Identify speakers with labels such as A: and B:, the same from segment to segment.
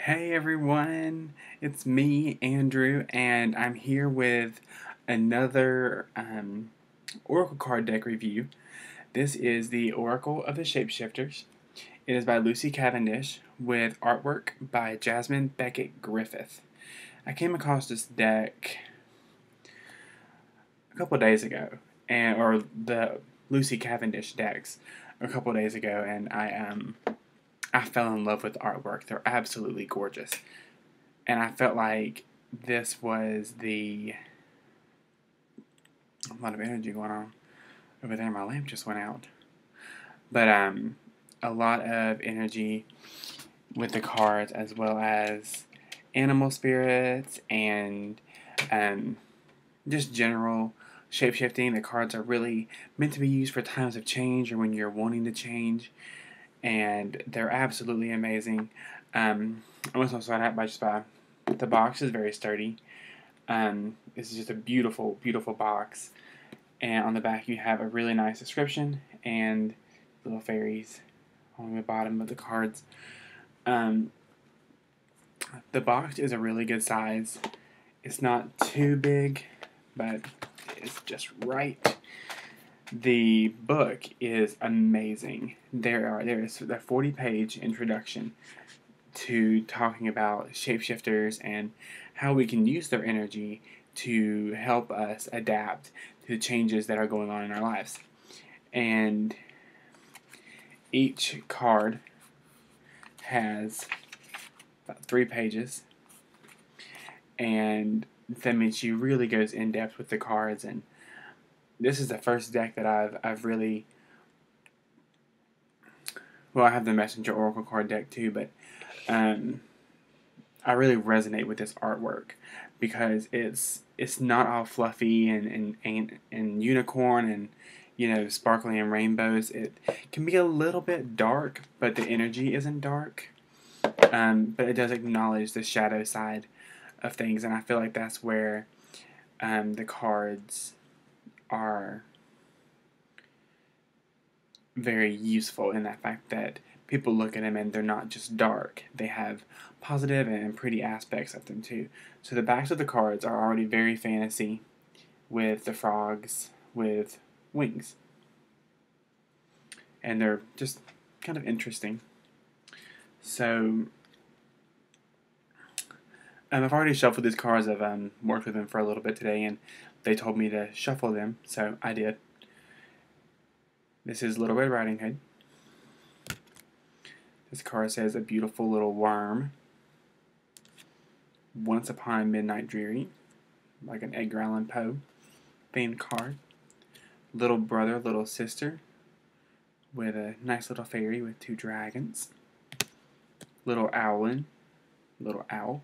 A: Hey everyone, it's me, Andrew, and I'm here with another Oracle card deck review. This is the Oracle of the Shapeshifters. It is by Lucy Cavendish with artwork by Jasmine Becket-Griffith. I came across this deck a couple days ago, or the Lucy Cavendish decks a couple days ago, and I fell in love with the artwork. They're absolutely gorgeous. And I felt like this was a lot of energy going on over there. My lamp just went out. But a lot of energy with the cards, as well as animal spirits and just general shape-shifting. The cards are really meant to be used for times of change or when you're wanting to change. And they're absolutely amazing. I'm also start out by the box is very sturdy. This is just a beautiful, beautiful box. And on the back you have a really nice description and little fairies on the bottom of the cards. The box is a really good size. It's not too big, but it's just right. The book is amazing. There is a 40-page introduction to talking about shapeshifters and how we can use their energy to help us adapt to the changes that are going on in our lives. And each card has about 3 pages, and that means she really goes in depth with the cards. And this is the first deck that I've really, well, I have the Messenger Oracle card deck too, but I really resonate with this artwork because it's not all fluffy and unicorn and sparkly and rainbows. It can be a little bit dark, but the energy isn't dark. But it does acknowledge the shadow side of things, and I feel like that's where the cards are very useful, in that fact that people look at them and they're not just dark. They have positive and pretty aspects of them too. So the backs of the cards are already very fantasy, with the frogs with wings. And they're just kind of interesting. So I've already shuffled these cards. I've worked with them for a little bit today, and they told me to shuffle them, so I did. This is Little Red Riding Hood. This card says a beautiful little worm. Once Upon a Midnight Dreary, like an Edgar Allan Poe themed card. Little Brother, Little Sister, with a nice little fairy with 2 dragons. Little Owlin, Little Owl.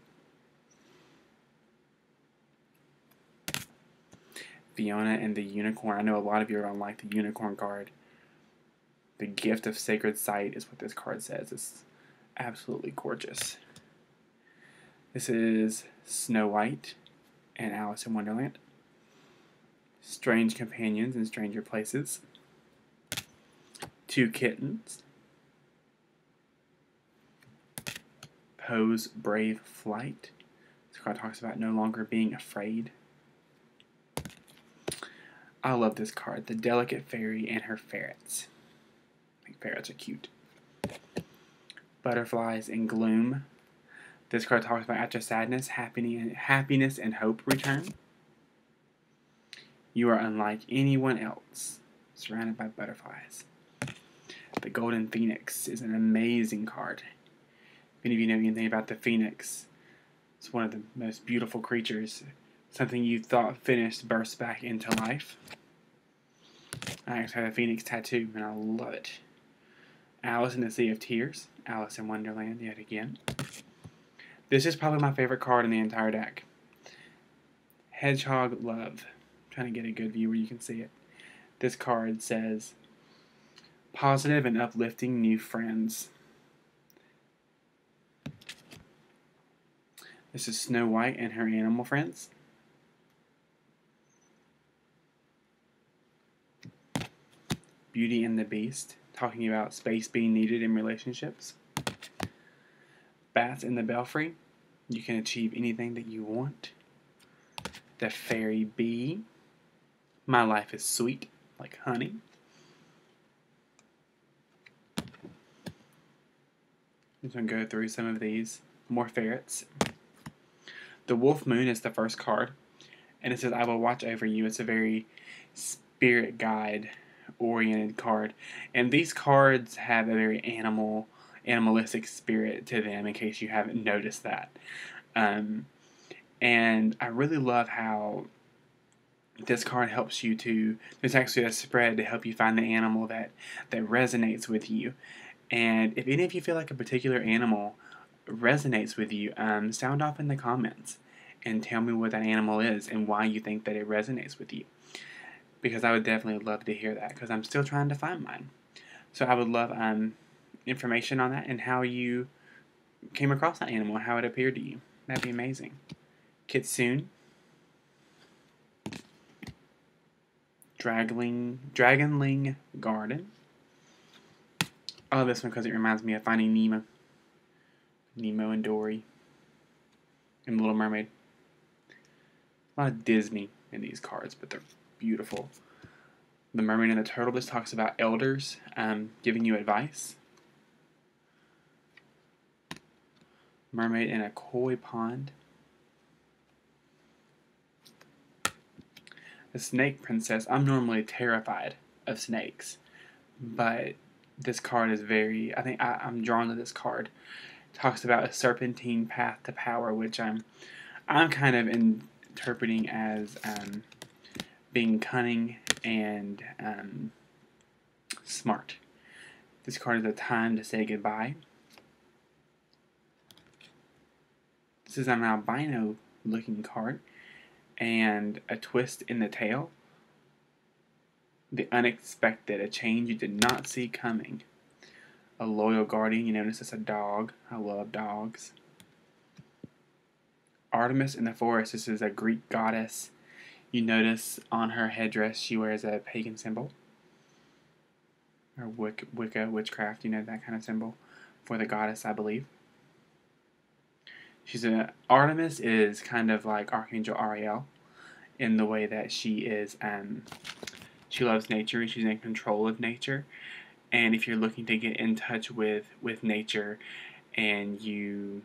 A: Fiona and the Unicorn. I know a lot of you don't like the unicorn card. The Gift of Sacred Sight is what this card says. It's absolutely gorgeous. This is Snow White and Alice in Wonderland. Strange Companions in Stranger Places. 2 Kittens. Poe's Brave Flight. This card talks about no longer being afraid. I love this card. The Delicate Fairy and Her Ferrets. I think ferrets are cute. Butterflies in Gloom. This card talks about after sadness, happiness and hope return. You are unlike anyone else, surrounded by butterflies. The Golden Phoenix is an amazing card. If any of you know anything about the Phoenix, it's one of the most beautiful creatures. Something you thought finished bursts back into life. I actually have a Phoenix tattoo, and I love it. Alice in the Sea of Tears. Alice in Wonderland, yet again. This is probably my favorite card in the entire deck. Hedgehog Love. I'm trying to get a good view where you can see it. This card says, positive and uplifting new friends. This is Snow White and her animal friends. Beauty and the Beast, talking about space being needed in relationships. Bats in the Belfry. You can achieve anything that you want. The Fairy Bee. My life is sweet like honey. I'm just going to go through some of these. More ferrets. The Wolf Moon is the first card. And it says, I will watch over you. It's a very spirit guide oriented card. And these cards have a very animalistic spirit to them, in case you haven't noticed that. And I really love how this card helps you to, there's actually a spread to help you find the animal that resonates with you. And if any of you feel like a particular animal resonates with you, sound off in the comments and tell me what that animal is and why you think that it resonates with you. Because I would definitely love to hear that, because I'm still trying to find mine. So I would love information on that and how you came across that animal and how it appeared to you. That'd be amazing. Kitsune. Dragonling Garden. I love this one because it reminds me of Finding Nemo. Nemo and Dory. And Little Mermaid. A lot of Disney in these cards, but they're beautiful. The Mermaid and the Turtle. This talks about elders giving you advice. Mermaid in a Koi Pond. The Snake Princess. I'm normally terrified of snakes, but this card is very, I think I'm drawn to this card. It talks about a serpentine path to power, which I'm kind of interpreting as being cunning and smart. This card is a time to say goodbye. This is an albino looking card. And a twist in the tail. The unexpected, a change you did not see coming. A loyal guardian, you notice it's a dog. I love dogs. Artemis in the Forest, this is a Greek goddess. You notice on her headdress she wears a pagan symbol. Or Wicca, witchcraft, you know, that kind of symbol for the goddess, I believe. Artemis is kind of like Archangel Ariel in the way that she is, she loves nature and she's in control of nature. And if you're looking to get in touch with nature and you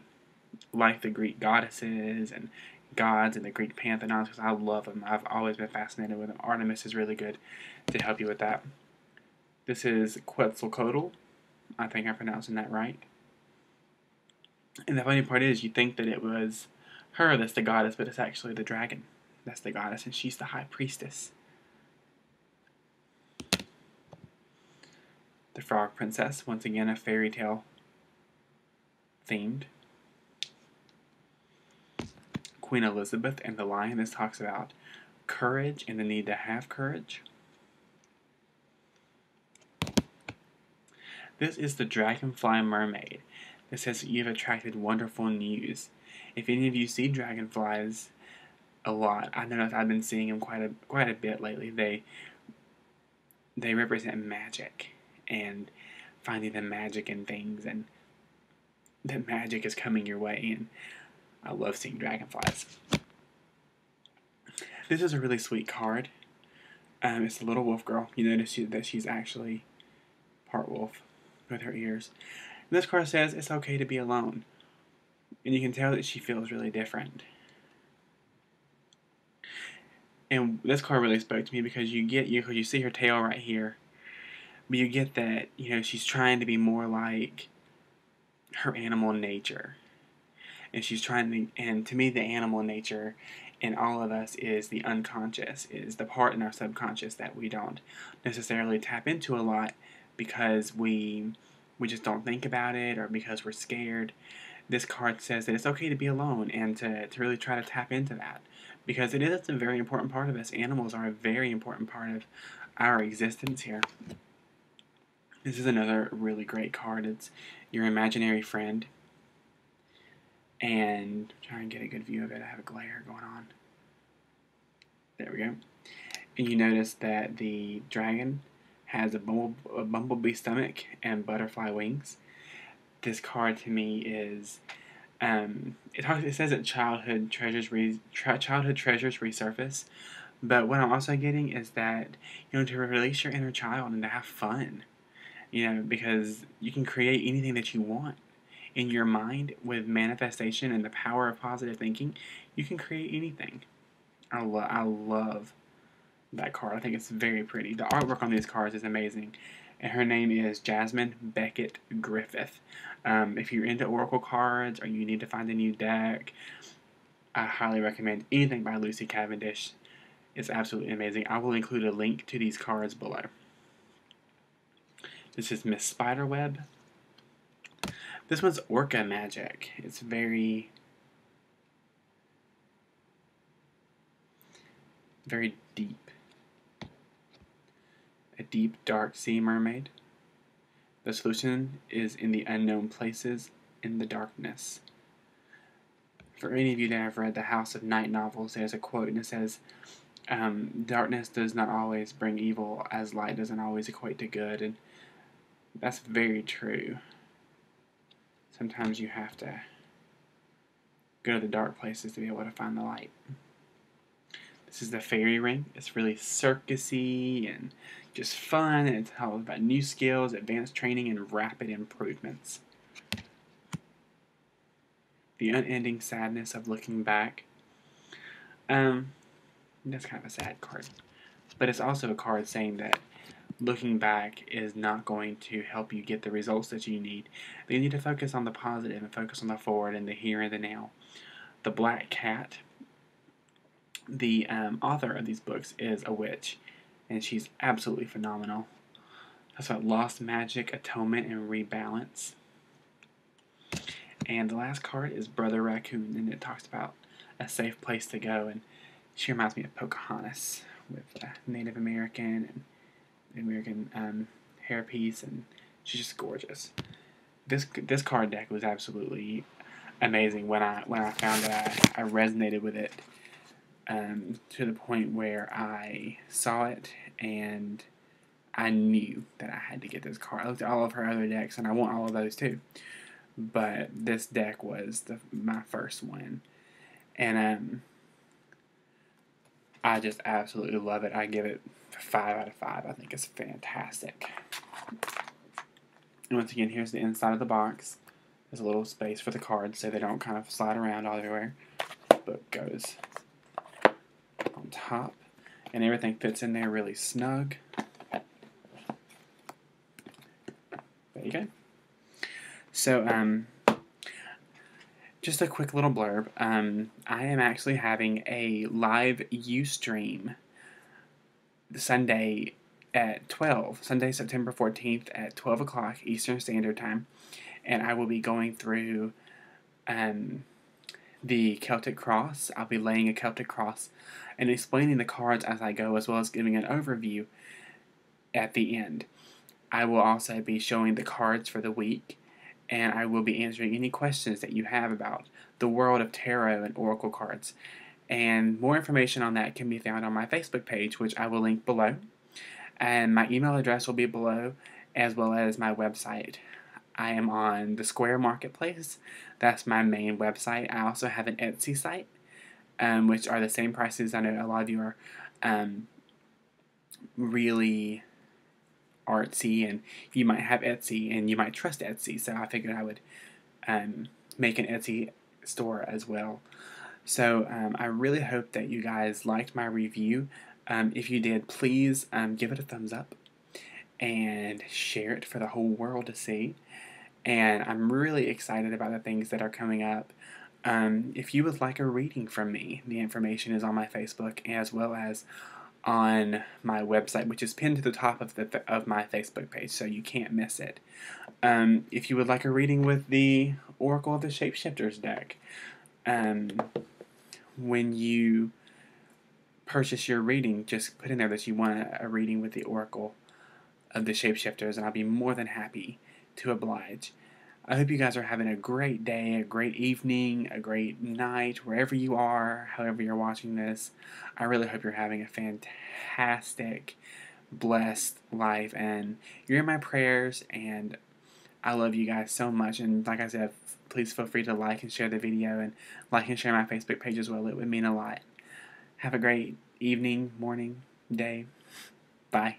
A: like the Greek goddesses and gods and the Greek pantheons, because I love them, I've always been fascinated with them. Artemis is really good to help you with that. This is Quetzalcoatl. I think I'm pronouncing that right. And the funny part is, you think that it was her that's the goddess, but it's actually the dragon that's the goddess, and she's the high priestess. The Frog Princess, once again a fairy tale themed. Queen Elizabeth and the Lion. This talks about courage and the need to have courage. This is the Dragonfly Mermaid. This says that you've attracted wonderful news. If any of you see dragonflies a lot, I know I've been seeing them quite a bit lately. They represent magic and finding the magic in things, and that magic is coming your way. And I love seeing dragonflies. This is a really sweet card. It's the little wolf girl. You notice that she's actually part wolf with her ears. This card says it's okay to be alone. And you can tell that she feels really different. And this card really spoke to me because you see her tail right here. But you get that, you know, she's trying to be more like her animal nature. And she's trying to, and to me the animal nature in all of us is the unconscious, is the part in our subconscious that we don't necessarily tap into a lot because we just don't think about it, or because we're scared. This card says that it's okay to be alone and to really try to tap into that, because it is a very important part of us. Animals are a very important part of our existence here. This is another really great card. It's your imaginary friend. And try and get a good view of it. I have a glare going on. There we go. And you notice that the dragon has a bumblebee stomach and butterfly wings. This card to me is It says that childhood treasures resurface, but what I'm also getting is that, to release your inner child and to have fun, because you can create anything that you want in your mind with manifestation and the power of positive thinking. You can create anything. I love that card. I think it's very pretty. The artwork on these cards is amazing. And her name is Jasmine Becket-Griffith. If you're into Oracle cards or you need to find a new deck, I highly recommend anything by Lucy Cavendish. It's absolutely amazing. I will include a link to these cards below. This is Miss Spiderweb. This one's Orca Magic. It's very deep. A deep, dark sea mermaid. The solution is in the unknown places, in the darkness. For any of you that have read the House of Night novels, there's a quote and it says, darkness does not always bring evil, as light doesn't always equate to good. And that's very true. Sometimes you have to go to the dark places to be able to find the light. This is the fairy ring. It's really circusy and just fun, and it's all about new skills, advanced training, and rapid improvements. The unending sadness of looking back. That's kind of a sad card. But it's also a card saying that looking back is not going to help you get the results that you need. You need to focus on the positive and focus on the forward and the here and the now. The Black Cat. The author of these books is a witch, and she's absolutely phenomenal. That's about lost magic, atonement, and rebalance. And the last card is Brother Raccoon, and it talks about a safe place to go. And she reminds me of Pocahontas with Native American and American hairpiece, and she's just gorgeous. This card deck was absolutely amazing. When I found it, I resonated with it. To the point where I saw it and I knew that I had to get this card. I looked at all of her other decks and I want all of those too. But this deck was my first one. And I just absolutely love it. I give it 5 out of 5. I think it's fantastic. And once again, here's the inside of the box. There's a little space for the cards so they don't kind of slide around all everywhere. Book goes on top, and everything fits in there really snug. There you go. So, just a quick little blurb. I am actually having a live Ustream Sunday at 12, Sunday, September 14th at 12 o'clock Eastern Standard Time, and I will be going through the Celtic Cross. I'll be laying a Celtic Cross and explaining the cards as I go, as well as giving an overview at the end. I will also be showing the cards for the week, and I will be answering any questions that you have about the world of tarot and oracle cards. And more information on that can be found on my Facebook page, which I will link below. And my email address will be below, as well as my website. I am on the Square Marketplace. That's my main website. I also have an Etsy site, which are the same prices. I know a lot of you are really artsy, and you might have Etsy, and you might trust Etsy, so I figured I would make an Etsy store as well. So I really hope that you guys liked my review. If you did, please give it a thumbs up and share it for the whole world to see. And I'm really excited about the things that are coming up. If you would like a reading from me, the information is on my Facebook as well as on my website, which is pinned to the top of my Facebook page, so you can't miss it. If you would like a reading with the Oracle of the Shapeshifters deck, when you purchase your reading, just put in there that you want a reading with the Oracle of the Shapeshifters, and I'll be more than happy to oblige. I hope you guys are having a great day, a great evening, a great night, wherever you are, however you're watching this. I really hope you're having a fantastic, blessed life, and you're in my prayers, and I love you guys so much, and like I said, please feel free to like and share the video, and like and share my Facebook page as well. It would mean a lot. Have a great evening, morning, day. Bye.